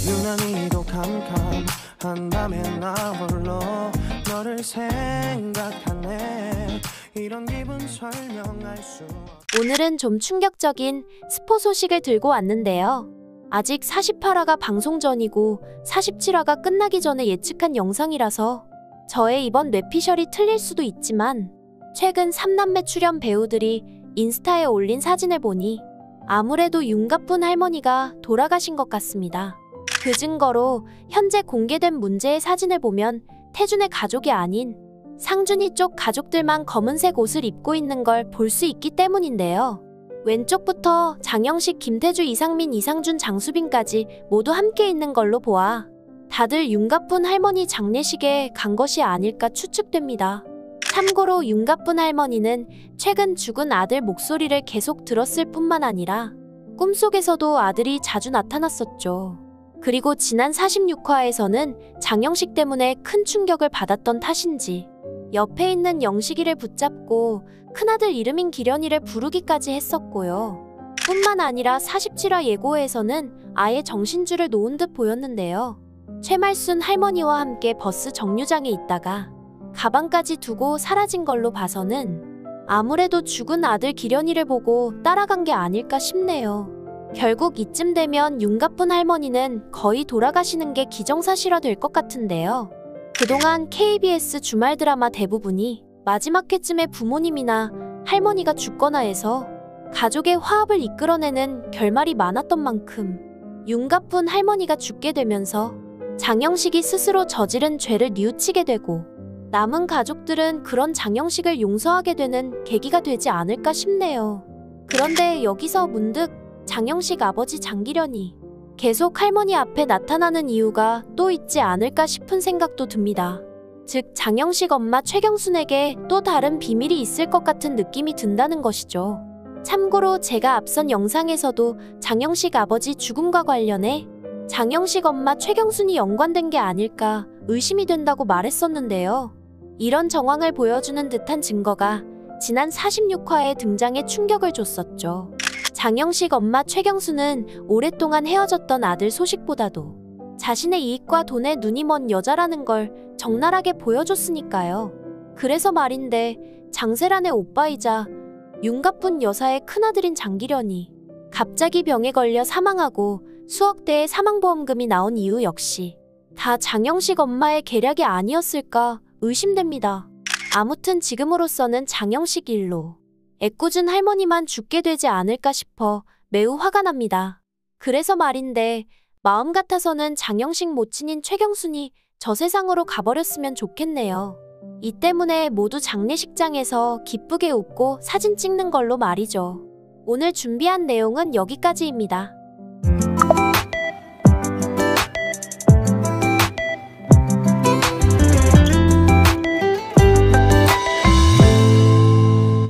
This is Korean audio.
유난히도 캄캄한 밤에 나 홀로 너를 생각하네. 이런 기분 설명할 수. 오늘은 좀 충격적인 스포 소식을 들고 왔는데요. 아직 48화가 방송 전이고 47화가 끝나기 전에 예측한 영상이라서 저의 이번 뇌피셜이 틀릴 수도 있지만 최근 3남매 출연 배우들이 인스타에 올린 사진을 보니 아무래도 윤가쁜 할머니가 돌아가신 것 같습니다. 그 증거로 현재 공개된 문제의 사진을 보면 태준의 가족이 아닌 상준이 쪽 가족들만 검은색 옷을 입고 있는 걸 볼 수 있기 때문인데요. 왼쪽부터 장영식, 김태주, 이상민, 이상준, 장수빈까지 모두 함께 있는 걸로 보아 다들 윤가쁜 할머니 장례식에 간 것이 아닐까 추측됩니다. 참고로 윤가쁜 할머니는 최근 죽은 아들 목소리를 계속 들었을 뿐만 아니라 꿈속에서도 아들이 자주 나타났었죠. 그리고 지난 46화에서는 장영식 때문에 큰 충격을 받았던 탓인지 옆에 있는 영식이를 붙잡고 큰아들 이름인 기련이를 부르기까지 했었고요. 뿐만 아니라 47화 예고에서는 아예 정신줄을 놓은 듯 보였는데요. 최말순 할머니와 함께 버스 정류장에 있다가 가방까지 두고 사라진 걸로 봐서는 아무래도 죽은 아들 기련이를 보고 따라간 게 아닐까 싶네요. 결국 이쯤 되면 윤가쁜 할머니는 거의 돌아가시는 게 기정사실화될 것 같은데요. 그동안 KBS 주말 드라마 대부분이 마지막 회쯤에 부모님이나 할머니가 죽거나 해서 가족의 화합을 이끌어내는 결말이 많았던 만큼 윤가쁜 할머니가 죽게 되면서 장영식이 스스로 저지른 죄를 뉘우치게 되고 남은 가족들은 그런 장영식을 용서하게 되는 계기가 되지 않을까 싶네요. 그런데 여기서 문득 장영식 아버지 장기련이 계속 할머니 앞에 나타나는 이유가 또 있지 않을까 싶은 생각도 듭니다. 즉 장영식 엄마 최경순에게 또 다른 비밀이 있을 것 같은 느낌이 든다는 것이죠. 참고로 제가 앞선 영상에서도 장영식 아버지 죽음과 관련해 장영식 엄마 최경순이 연관된 게 아닐까 의심이 된다고 말했었는데요. 이런 정황을 보여주는 듯한 증거가 지난 46화에 등장해 충격을 줬었죠. 장영식 엄마 최경수는 오랫동안 헤어졌던 아들 소식보다도 자신의 이익과 돈에 눈이 먼 여자라는 걸 적나라하게 보여줬으니까요. 그래서 말인데 장세란의 오빠이자 윤가쁜 여사의 큰아들인 장기련이 갑자기 병에 걸려 사망하고 수억대의 사망보험금이 나온 이유 역시 다 장영식 엄마의 계략이 아니었을까 의심됩니다. 아무튼 지금으로서는 장영식 일로 애꿎은 할머니만 죽게 되지 않을까 싶어 매우 화가 납니다. 그래서 말인데 마음 같아서는 장영식 모친인 최경순이 저 세상으로 가버렸으면 좋겠네요. 이 때문에 모두 장례식장에서 기쁘게 웃고 사진 찍는 걸로 말이죠. 오늘 준비한 내용은 여기까지입니다.